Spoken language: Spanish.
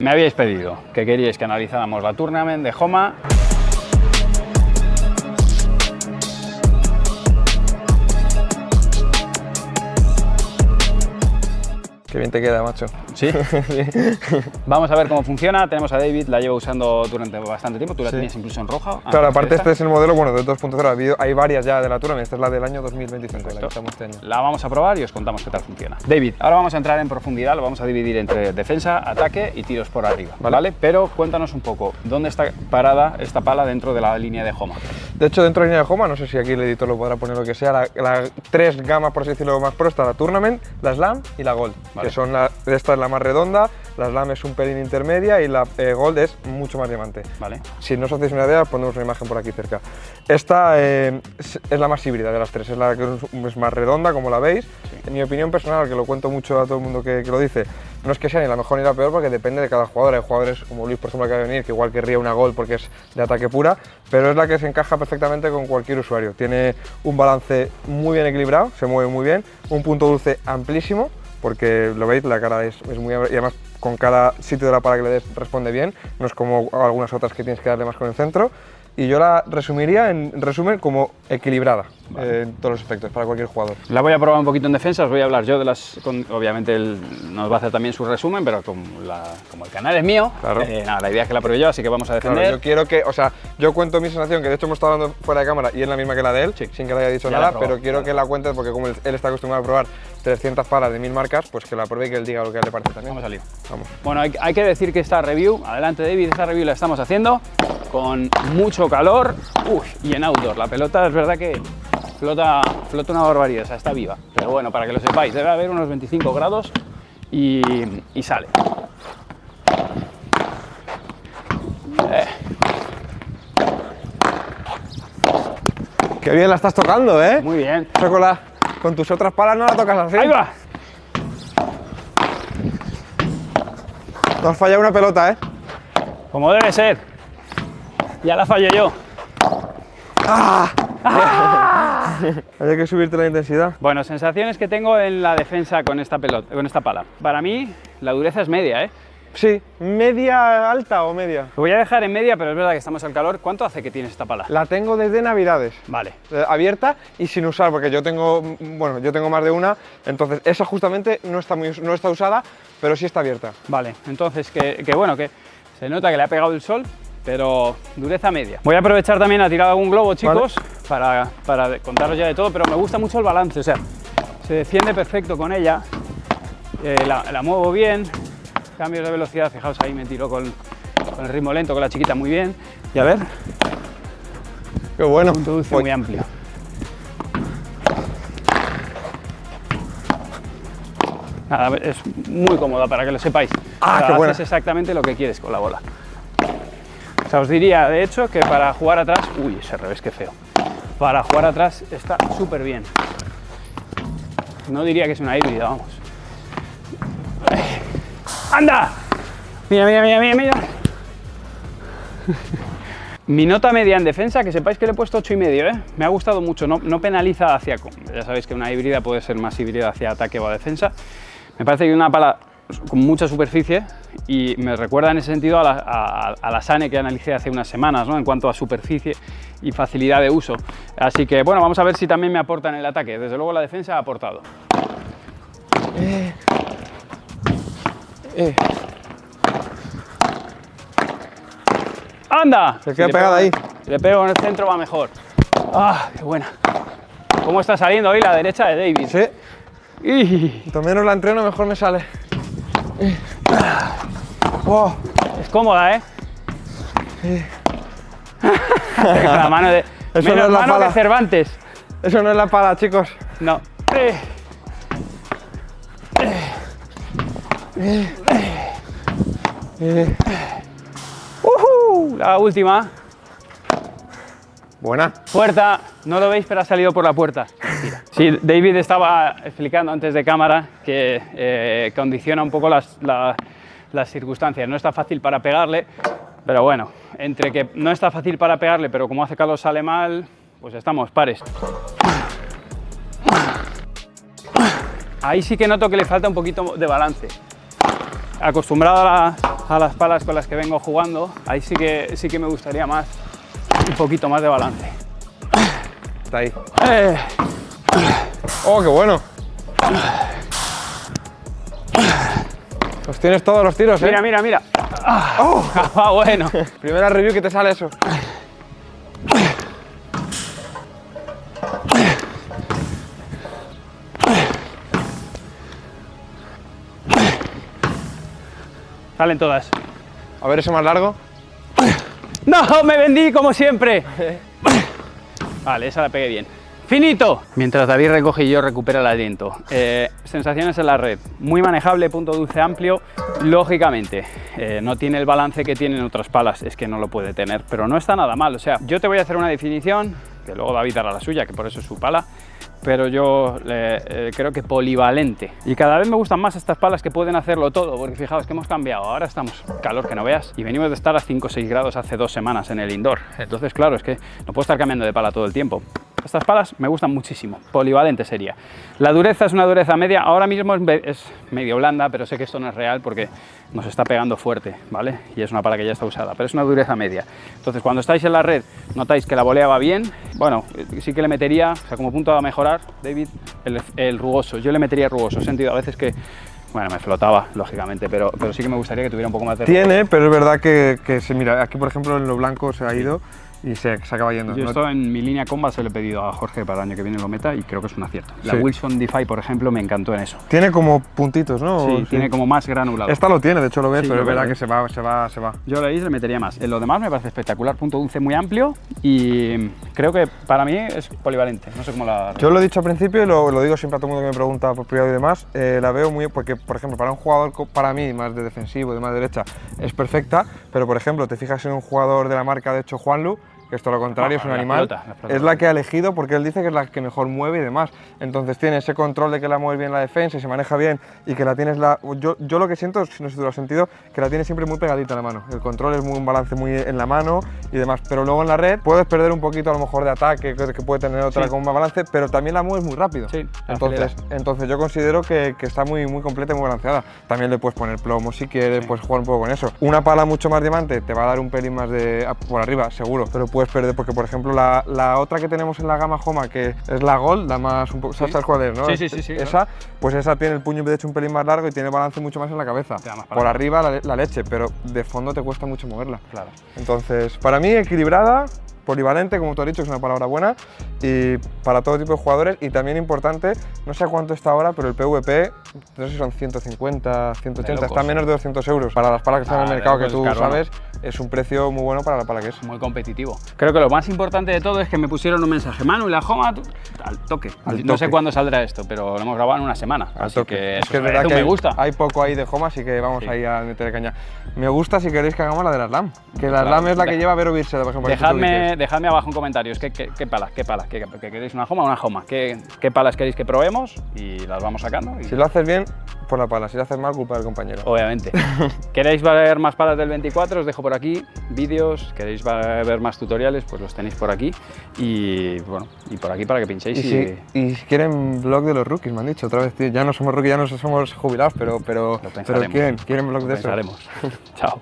Me habíais pedido que queríais que analizáramos la Tournament de Homa. Qué bien te queda, macho. Sí. Vamos a ver cómo funciona. Tenemos a David, la llevo usando durante bastante tiempo. Tú la tenías incluso en roja. Claro, aparte este es el modelo, bueno, de 2.0. Hay varias ya de la Tournament. Esta es la del año 2025, la que estamos este año. La vamos a probar y os contamos qué tal funciona. David, ahora vamos a entrar en profundidad. Lo vamos a dividir entre defensa, ataque y tiros por arriba. ¿Vale? Pero cuéntanos un poco, ¿dónde está parada esta pala dentro de la línea de Homa? De hecho, dentro de la línea de Homa, no sé si aquí el editor lo podrá poner lo que sea, las tres gamas, por así decirlo, más pro, está la Tournament, la Slam y la Gold. Vale. Que son esta es la más redonda, la Slam es un pelín intermedia y la Gold es mucho más diamante. Vale. Si no os hacéis una idea, ponemos una imagen por aquí cerca. Esta es la más híbrida de las tres, es la que es más redonda, como la veis. Sí. En mi opinión personal, que lo cuento mucho a todo el mundo que lo dice, no es que sea ni la mejor ni la peor, porque depende de cada jugador. Hay jugadores como Luis, por ejemplo, que va a venir, que igual querría una Gold porque es de ataque pura, pero es la que se encaja perfectamente con cualquier usuario. Tiene un balance muy bien equilibrado, se mueve muy bien, un punto dulce amplísimo, porque lo veis, la cara es muy... y además con cada sitio de la pala que le des responde bien, no es como algunas otras que tienes que darle más con el centro. Y yo la resumiría, en resumen, como equilibrada, vale, en todos los aspectos, para cualquier jugador. La voy a probar un poquito en defensa, os voy a hablar yo de las... obviamente nos va a hacer también su resumen, pero como el canal es mío, claro. Nada, la idea es que la pruebe yo, así que vamos a defender. Claro, yo quiero que, o sea, yo cuento mi sensación, que de hecho hemos estado hablando fuera de cámara y es la misma que la de él, sí, sin que le haya dicho nada, pero quiero que la cuentes porque como él está acostumbrado a probar 300 palas de 1000 marcas, pues que la pruebe y que él diga lo que le parece también. Vamos al lío. Vamos. Bueno, hay que decir que esta review, adelante David, esta review la estamos haciendo con mucho calor y en outdoor. La pelota es verdad que flota una barbaridad, o sea, está viva. Pero bueno, para que lo sepáis, debe haber unos 25 grados y sale. Qué bien la estás tocando, ¿eh? Muy bien. Con tus otras palas no la tocas así. ¡Ahí va! No has fallado una pelota, ¿eh? Como debe ser. Ya la fallé yo. ¡Ah! ¡Ah! Hay que subirte la intensidad. Bueno, sensaciones que tengo en la defensa con esta pala. Para mí, la dureza es media, ¿eh? Sí, ¿media alta o media? Lo voy a dejar en media, pero es verdad que estamos al calor. ¿Cuánto hace que tienes esta pala? La tengo desde Navidades. Vale. Abierta y sin usar, porque yo tengo más de una, entonces esa justamente no está usada, pero sí está abierta. Vale, entonces que se nota que le ha pegado el sol, pero dureza media. Voy a aprovechar también a tirar algún globo, chicos, vale, para contaros ya de todo, pero me gusta mucho el balance, o sea, se defiende perfecto con ella, la muevo bien, cambios de velocidad, fijaos ahí me tiro con el ritmo lento, con la chiquita muy bien, y a ver, qué bueno, punto dulce muy amplio. Nada, es muy cómoda para que lo sepáis. Qué buena. Haces exactamente lo que quieres con la bola. O sea, os diría, de hecho, que para jugar atrás... Uy, ese revés, qué feo. Para jugar atrás está súper bien. No diría que es una híbrida, vamos. ¡Anda! Mira, mira, mira, mira, mira. Mi nota media en defensa, que sepáis que le he puesto 8,5, ¿eh? Me ha gustado mucho, no penaliza hacia... Ya sabéis que una híbrida puede ser más híbrida hacia ataque o a defensa. Me parece que una pala con mucha superficie y me recuerda en ese sentido a la Sane que analicé hace unas semanas, ¿no? En cuanto a superficie y facilidad de uso. Así que bueno, vamos a ver si también me aporta en el ataque. Desde luego la defensa ha aportado. ¡Anda! Se queda pegada ahí. Si le pego en el centro va mejor. ¡Ah, qué buena! ¿Cómo está saliendo hoy la derecha de David? Sí. Cuanto menos la entreno, mejor me sale. Oh. Es cómoda, ¿eh? La mano de... Eso menos no es la mano pala. que Cervantes. Eso no es la pala, chicos. No. La última. Buena. Puerta. No lo veis, pero ha salido por la puerta. Mentira. Sí, David estaba explicando antes de cámara que condiciona un poco las circunstancias. No está fácil para pegarle, pero bueno, entre que no está fácil para pegarle, pero como hace calor sale mal, pues estamos pares. Ahí sí que noto que le falta un poquito de balance. Acostumbrado a a las palas con las que vengo jugando, ahí sí que me gustaría más, un poquito más de balance. Está ahí. ¡Oh, qué bueno! Los tienes todos los tiros, Mira, mira, mira. Ah, bueno. Primera review que te sale eso. Salen todas. A ver ese más largo. ¡No! ¡Me vendí como siempre! Vale, esa la pegué bien. ¡Finito! Mientras David recoge y yo recupero el aliento. Sensaciones en la red. Muy manejable, punto dulce amplio. Lógicamente, no tiene el balance que tienen otras palas. Es que no lo puede tener, pero no está nada mal. O sea, yo te voy a hacer una definición, que luego David hará la suya, que por eso es su pala. Pero yo creo que polivalente. Y cada vez me gustan más estas palas que pueden hacerlo todo, porque fijaos que hemos cambiado. Ahora estamos calor que no veas y venimos de estar a 5 o 6 grados hace 2 semanas en el indoor. Entonces, claro, es que no puedo estar cambiando de pala todo el tiempo. Estas palas me gustan muchísimo, polivalente sería. La dureza es una dureza media, ahora mismo es medio blanda, pero sé que esto no es real porque nos está pegando fuerte, ¿vale? Y es una pala que ya está usada, pero es una dureza media. Entonces, cuando estáis en la red, notáis que la volea va bien. Bueno, sí que le metería, o sea, como punto a mejorar, David, el rugoso. Yo le metería rugoso, he sentido a veces que, bueno, me flotaba, lógicamente, pero sí que me gustaría que tuviera un poco más de rugoso. Tiene, pero es verdad que se mira, aquí por ejemplo en lo blanco se ha ido y se acaba yendo. Yo esto en mi línea combat se lo he pedido a Jorge para el año que viene lo meta y creo que es un acierto. La Sí. Wilson Defy, por ejemplo, me encantó en eso. Tiene como puntitos, ¿no? Sí, tiene como más granulado. Esta lo tiene, de hecho lo ves, Sí, pero lo es verdad veo, que se va. Yo le metería más. En lo demás me parece espectacular, punto dulce muy amplio y creo que para mí es polivalente. No sé cómo la... Yo lo he dicho al principio y lo digo siempre a todo el mundo que me pregunta por privado y demás, la veo muy... Porque, por ejemplo, para un jugador, para mí, más de defensivo, de más derecha, es perfecta, pero, por ejemplo, te fijas en un jugador de la marca, de hecho, Juanlu, que esto lo contrario, es un animal, es la que ha elegido porque él dice que es la que mejor mueve y demás. Entonces tiene ese control de que la mueves bien la defensa y se maneja bien y que la tienes yo lo que siento, no sé si tú lo has sentido, que la tienes siempre muy pegadita a la mano. El control es un balance muy en la mano y demás, pero luego en la red puedes perder un poquito a lo mejor de ataque, que puede tener otra con más balance, pero también la mueves muy rápido. Sí, entonces yo considero que está muy completa y muy balanceada. También le puedes poner plomo si quieres, puedes jugar un poco con eso. Una pala mucho más diamante te va a dar un pelín más de por arriba, seguro, pero puedes perder porque, por ejemplo, la otra que tenemos en la gama Homa, que es la Gold, la más un poco, ¿sabes cuál es, no? Sí. Esa, pues esa tiene el puño de hecho un pelín más largo y tiene balance mucho más en la cabeza. Por arriba la leche, pero de fondo te cuesta mucho moverla. Claro. Entonces, para mí, equilibrada, polivalente, como tú has dicho, es una palabra buena, y para todo tipo de jugadores. Y también importante, no sé a cuánto está ahora, pero el PvP, no sé si son 150, 180, está menos de 200 euros. Para las palas que están en el mercado, que tú sabes, es un precio muy bueno para la pala que es. Muy competitivo. Creo que lo más importante de todo es que me pusieron un mensaje: Manu, la Homa al toque. No sé cuándo saldrá esto, pero lo hemos grabado en una semana. Así que es verdad que me gusta. Hay poco ahí de Homa, así que vamos ahí a meter caña. Me gusta si queréis que hagamos la de la Slam, que la Slam es la que lleva Vero Birse, por ejemplo. Dejadme abajo en comentarios qué palas, que queréis, una Homa o una Homa, qué palas queréis que probemos y las vamos sacando. Si lo haces bien, por la pala, si lo haces mal, culpa del compañero. Obviamente. ¿Queréis ver más palas del 24? Os dejo por aquí vídeos. ¿Queréis ver más tutoriales? Pues los tenéis por aquí y bueno, y por aquí para que pinchéis. Y si quieren blog de los rookies, me han dicho otra vez, tío, ya no somos rookies, ya no somos jubilados, pero quieren blog de eso. Chao.